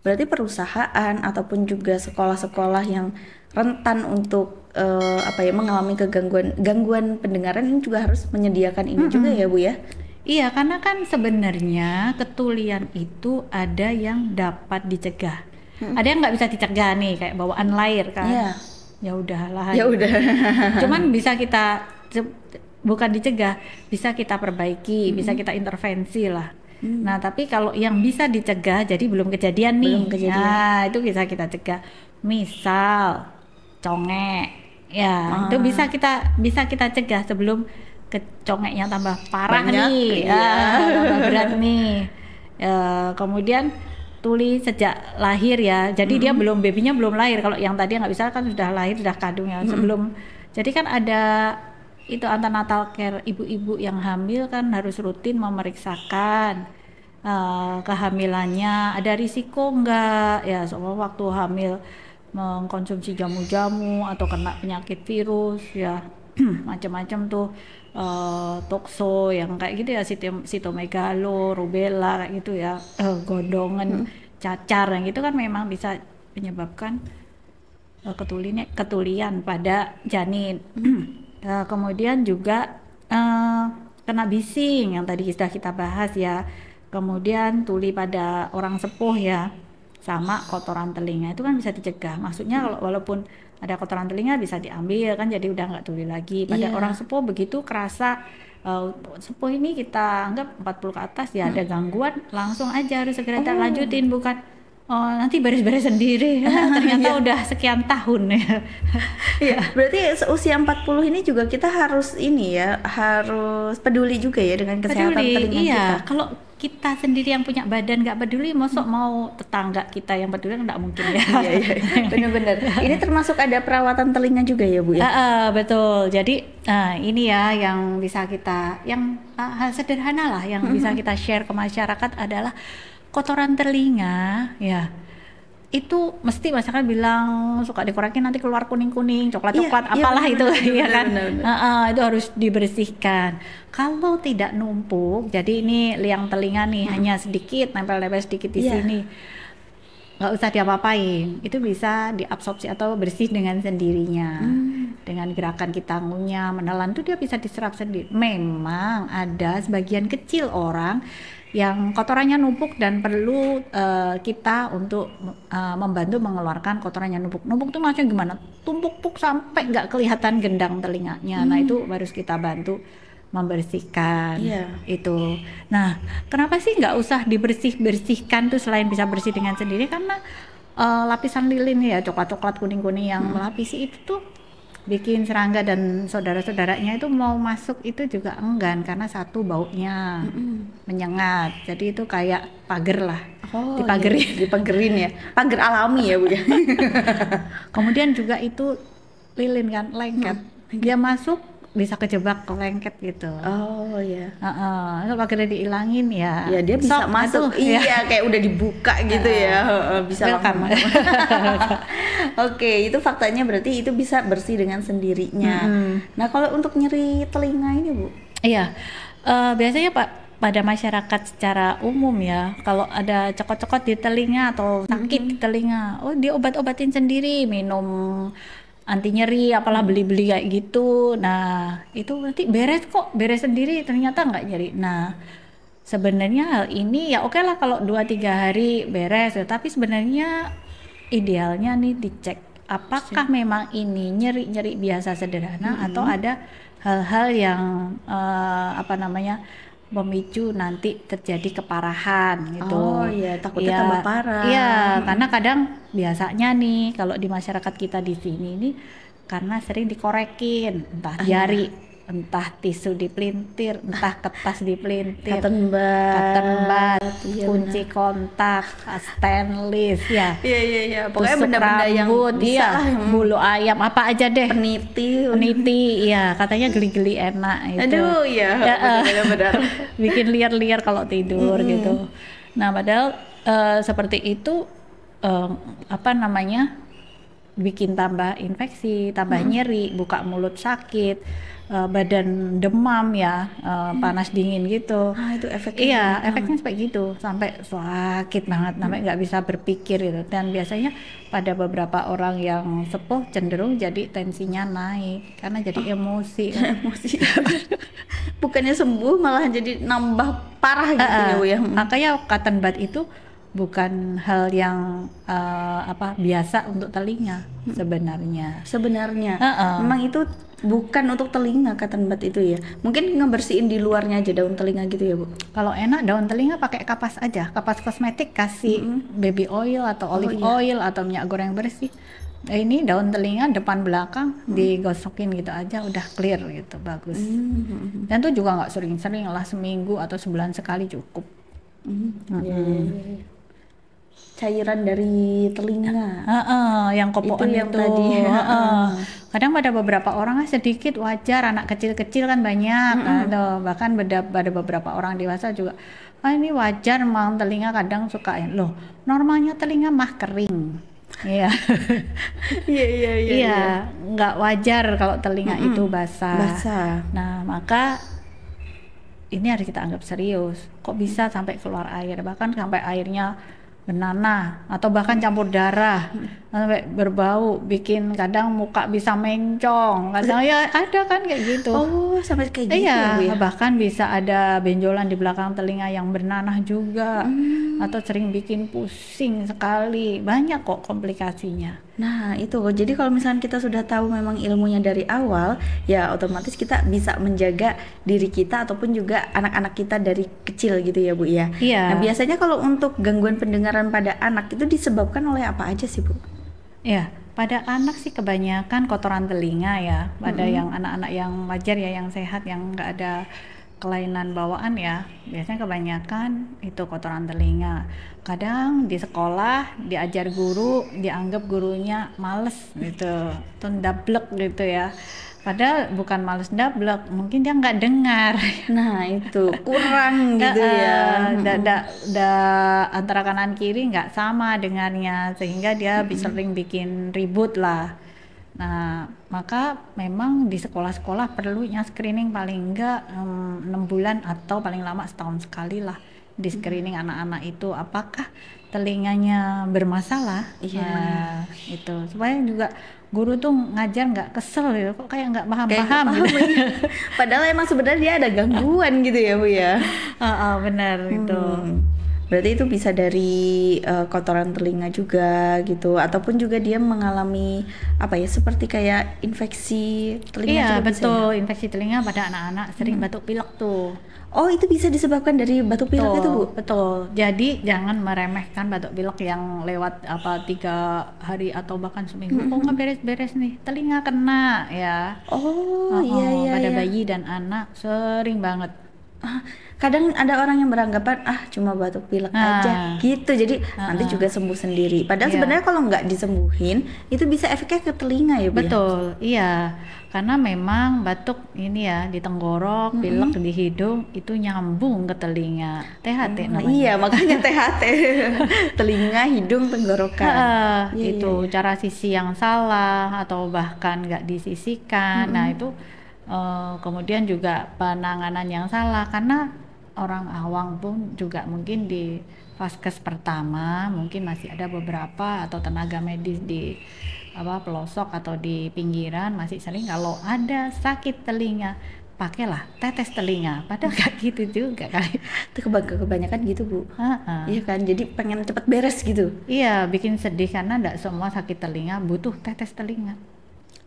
berarti perusahaan ataupun juga sekolah-sekolah yang rentan untuk mengalami gangguan pendengaran ini juga harus menyediakan ini juga ya Bu ya. Iya, karena kan sebenarnya ketulian itu ada yang dapat dicegah, ada yang nggak bisa dicegah nih, kayak bawaan lahir kan. Iya. Ya udahlah. Ya udah. Cuman bisa kita bukan dicegah, bisa kita perbaiki, bisa kita intervensi lah. Nah, tapi kalau yang bisa dicegah, jadi belum kejadian nih. Belum kejadian. Nah, itu bisa kita cegah. Misal congek, ya itu bisa kita cegah sebelum congeknya tambah parah. Banyak, nih, tambah berat nih. Kemudian tuli sejak lahir ya, jadi dia babynya belum lahir. Kalau yang tadi nggak bisa kan sudah lahir, sudah kandung ya. Sebelum, jadi kan ada itu antenatal care, ibu-ibu yang hamil kan harus rutin memeriksakan kehamilannya, ada risiko enggak ya, soal waktu hamil mengkonsumsi jamu-jamu atau kena penyakit virus ya, macam-macam tuh, tokso yang kayak gitu ya, sitomegalo, rubella kayak gitu ya, gondongan, cacar yang gitu kan memang bisa menyebabkan ketulian pada janin. Kemudian juga kena bising yang tadi sudah kita bahas ya, kemudian tuli pada orang sepuh ya, sama kotoran telinga itu kan bisa dicegah. Maksudnya kalau walaupun ada kotoran telinga bisa diambil kan, jadi udah nggak tuli lagi. Pada orang sepuh begitu kerasa sepuh ini kita anggap 40 ke atas ya, ada gangguan, langsung aja harus segera kita lanjutin, bukan nanti beres-beres sendiri ternyata udah sekian tahun ya. Iya, berarti seusia 40 ini juga kita harus ini ya, harus peduli juga ya dengan kesehatan telinga kita. Kalau kita sendiri yang punya badan nggak peduli, mosok mau tetangga kita yang peduli, nggak mungkin ya. Iya, benar-benar. Ini termasuk ada perawatan telinga juga ya Bu ya? Betul. Jadi ini ya yang bisa kita, yang hal sederhana lah yang bisa kita share ke masyarakat adalah kotoran telinga ya. Itu mesti masyarakat bilang suka dikorekin nanti keluar kuning-kuning, coklat-coklat, apalah itu ya kan. Itu harus dibersihkan. Kalau tidak numpuk, jadi ini liang telinga nih hanya sedikit, nempel-nempel sedikit di sini, nggak usah diapa-apain, itu bisa diabsorpsi atau bersih dengan sendirinya. Dengan gerakan kita ngunyah, menelan itu dia bisa diserap sendiri. Memang ada sebagian kecil orang yang kotorannya numpuk dan perlu kita untuk membantu mengeluarkan kotorannya numpuk. Numpuk tuh maksudnya gimana? Tumpuk-puk sampai nggak kelihatan gendang telinganya. Nah itu harus kita bantu membersihkan itu. Nah kenapa sih nggak usah dibersihkan tuh, selain bisa bersih dengan sendiri? Karena lapisan lilin ya, coklat-coklat kuning-kuning yang melapisi itu tuh bikin serangga dan saudara-saudaranya itu mau masuk itu juga enggan, karena satu baunya menyengat, jadi itu kayak pagar lah, dipagerin ya, pagar alami ya Bu ya. Kemudian juga itu lilin kan lengket, dia masuk bisa kejebak ke lengket gitu. Kalau pagarnya diilangin ya dia bisa masuk kayak udah dibuka gitu ya, bisa welcome. Oke, itu faktanya, berarti itu bisa bersih dengan sendirinya. Nah kalau untuk nyeri telinga ini Bu? Iya, biasanya pada masyarakat secara umum ya, kalau ada cokot-cokot di telinga atau sakit di telinga, diobat-obatin sendiri, minum anti nyeri, apalah beli-beli kayak gitu. Nah itu nanti beres sendiri, ternyata nggak nyeri. Nah sebenarnya hal ini ya oke lah kalau 2-3 hari beres ya, tapi sebenarnya idealnya nih dicek apakah memang ini nyeri biasa sederhana atau ada hal-hal yang memicu nanti terjadi keparahan gitu. Takutnya tambah parah. Iya, karena kadang biasanya nih kalau di masyarakat kita di sini nih, karena sering dikorekin, entah jari, entah tisu dipelintir, entah kertas dipelintir, cotton bud, kunci kontak, stainless ya. Iya. Pokoknya benda-benda yang bisa, bulu ayam apa aja deh. Peniti, ya katanya geli-geli enak itu. Aduh ya. Benar-benar. Bikin liar-liar kalau tidur gitu. Nah padahal seperti itu bikin tambah infeksi, tambah nyeri, buka mulut sakit, badan demam ya, panas dingin gitu. Ah, itu efeknya. Iya, efeknya sampai gitu, sampai sakit banget, sampai nggak bisa berpikir gitu. Dan biasanya pada beberapa orang yang sepuh cenderung jadi tensinya naik karena jadi emosi. Emosi. Bukannya sembuh malah jadi nambah parah gitu ya Bu ya. Makanya cotton bud itu bukan hal yang biasa untuk telinga sebenarnya. Sebenarnya memang itu bukan untuk telinga cotton bud itu ya. Mungkin ngebersihin di luarnya aja daun telinga gitu ya Bu. Kalau enak daun telinga pakai kapas aja, kapas kosmetik, kasih baby oil atau olive oil atau minyak goreng bersih. Ini daun telinga depan belakang digosokin gitu aja udah clear gitu, bagus. Dan itu juga nggak sering-sering lah, seminggu atau sebulan sekali cukup. Cairan dari telinga. Yang kopokan itu yang itu. tadi. Kadang pada beberapa orang sedikit wajar, anak kecil-kecil kan banyak, atau bahkan pada beberapa orang dewasa juga. Ini wajar, memang telinga kadang suka loh. Normalnya telinga mah kering. Iya. Iya, nggak wajar kalau telinga itu basah. Nah, maka ini harus kita anggap serius. Kok bisa sampai keluar air, bahkan sampai airnya bernanah atau bahkan campur darah, sampai berbau, bikin kadang muka bisa mencong, kadang ya ada kan kayak gitu. Oh, sampai kayak gitu ya, Bu ya. bahkan bisa ada benjolan di belakang telinga yang bernanah juga, atau sering bikin pusing sekali, banyak kok komplikasinya. Nah itu, jadi kalau misalnya kita sudah tahu memang ilmunya dari awal, ya otomatis kita bisa menjaga diri kita ataupun juga anak-anak kita dari kecil gitu ya Bu ya. Iya. Nah biasanya kalau untuk gangguan pendengaran pada anak itu disebabkan oleh apa aja sih Bu? Ya, pada anak sih kebanyakan kotoran telinga ya, pada yang anak-anak yang wajar ya, yang sehat, yang nggak ada kelainan bawaan ya, biasanya kebanyakan itu kotoran telinga. Kadang di sekolah diajar guru, dianggap gurunya males gitu, tuh ndablek gitu ya. Padahal bukan males ndablek, mungkin dia nggak dengar. Nah itu kurang gitu ya. Antara kanan kiri nggak sama dengarnya, sehingga dia sering bikin ribut lah. Nah, maka memang di sekolah-sekolah perlunya screening paling enggak 6 bulan atau paling lama setahun sekali lah, di screening anak-anak itu apakah telinganya bermasalah. Nah, itu supaya juga guru tuh ngajar nggak kesel gitu, kok kayak nggak paham-paham gitu. Padahal emang sebenarnya dia ada gangguan gitu ya Bu ya. Benar itu. Berarti itu bisa dari kotoran telinga juga gitu, ataupun juga dia mengalami apa ya, seperti kayak infeksi telinga. Iya juga betul, bisa ya? Infeksi telinga pada anak-anak sering batuk pilek tuh. Oh itu bisa disebabkan dari batuk pilek itu Bu? Betul. Jadi jangan meremehkan batuk pilek yang lewat 3 hari atau bahkan seminggu. Kok nggak beres-beres nih, telinga kena ya. Iya. Pada bayi dan anak sering banget. Kadang ada orang yang beranggapan cuma batuk pilek aja gitu, jadi nanti juga sembuh sendiri. Padahal sebenarnya kalau nggak disembuhin itu bisa efeknya ke telinga ya Bu. Betul, iya. Karena memang batuk ini ya di tenggorok, pilek di hidung itu nyambung ke telinga. THT namanya. Iya, makanya THT. Telinga, hidung, tenggorokan. Itu cara sisi yang salah atau bahkan nggak disisikan. Nah itu kemudian juga penanganan yang salah, karena orang awam pun juga mungkin di vaskes pertama mungkin masih ada beberapa atau tenaga medis di pelosok atau di pinggiran masih sering kalau ada sakit telinga pakailah tetes telinga, padahal gak gitu juga kali. Itu kebanyakan gitu Bu. Iya kan, jadi pengen cepet beres gitu. Iya, bikin sedih karena nggak semua sakit telinga butuh tetes telinga.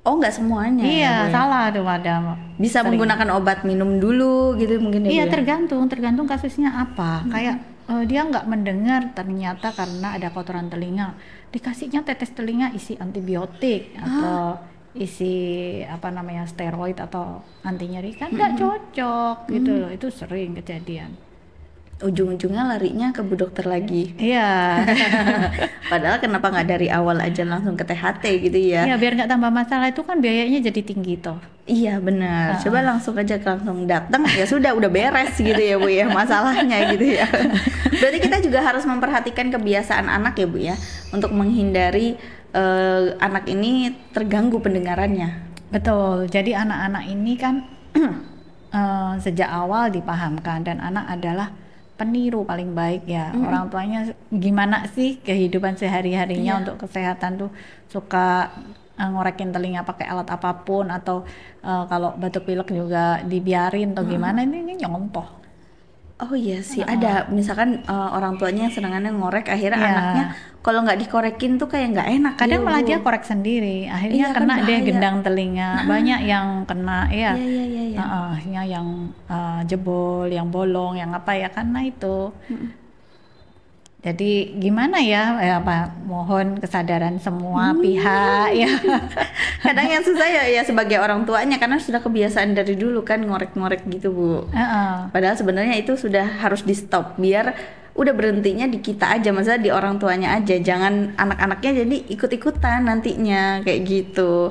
Oh nggak semuanya. Iya, salah tuh ada. Bisa menggunakan obat minum dulu gitu mungkin ya. Iya, tergantung kasusnya apa. Kayak dia nggak mendengar ternyata karena ada kotoran telinga, dikasihnya tetes telinga isi antibiotik atau isi steroid atau anti nyeri, kan nggak cocok gitu loh. Itu sering kejadian. Ujung-ujungnya larinya ke Bu Dokter lagi. Iya. Padahal kenapa nggak dari awal aja langsung ke THT gitu ya? Iya, biar nggak tambah masalah, itu kan biayanya jadi tinggi toh. Iya benar. Coba langsung datang ya sudah udah beres gitu ya Bu ya masalahnya gitu ya. Berarti kita juga harus memperhatikan kebiasaan anak ya Bu ya, untuk menghindari anak ini terganggu pendengarannya. Betul. Jadi anak-anak ini kan sejak awal dipahamkan, dan anak adalah peniru paling baik ya. Orang tuanya gimana sih kehidupan sehari-harinya untuk kesehatan tuh, suka ngorekin telinga pakai alat apapun, atau kalau batuk pilek juga dibiarin atau gimana, ini nyontoh. Oh iya sih, ada misalkan orang tuanya yang senangannya ngorek, akhirnya Iya. anaknya kalau nggak dikorekin tuh kayak nggak enak. Kadang gitu, malah Bu. dia korek sendiri, akhirnya Iya, kan kena deh bahaya. gendang telinga. Banyak yang kena ya. Iya, iya, iya. Akhirnya yang jebol, yang bolong, yang apa ya, karena itu. Jadi gimana ya, mohon kesadaran semua pihak ya. Kadang yang susah ya sebagai orang tuanya, karena sudah kebiasaan dari dulu kan ngorek-ngorek gitu, Bu. Heeh. Padahal sebenarnya itu sudah harus di stop, biar udah berhentinya di kita aja, maksudnya di orang tuanya aja, jangan anak-anaknya jadi ikut-ikutan nantinya kayak gitu.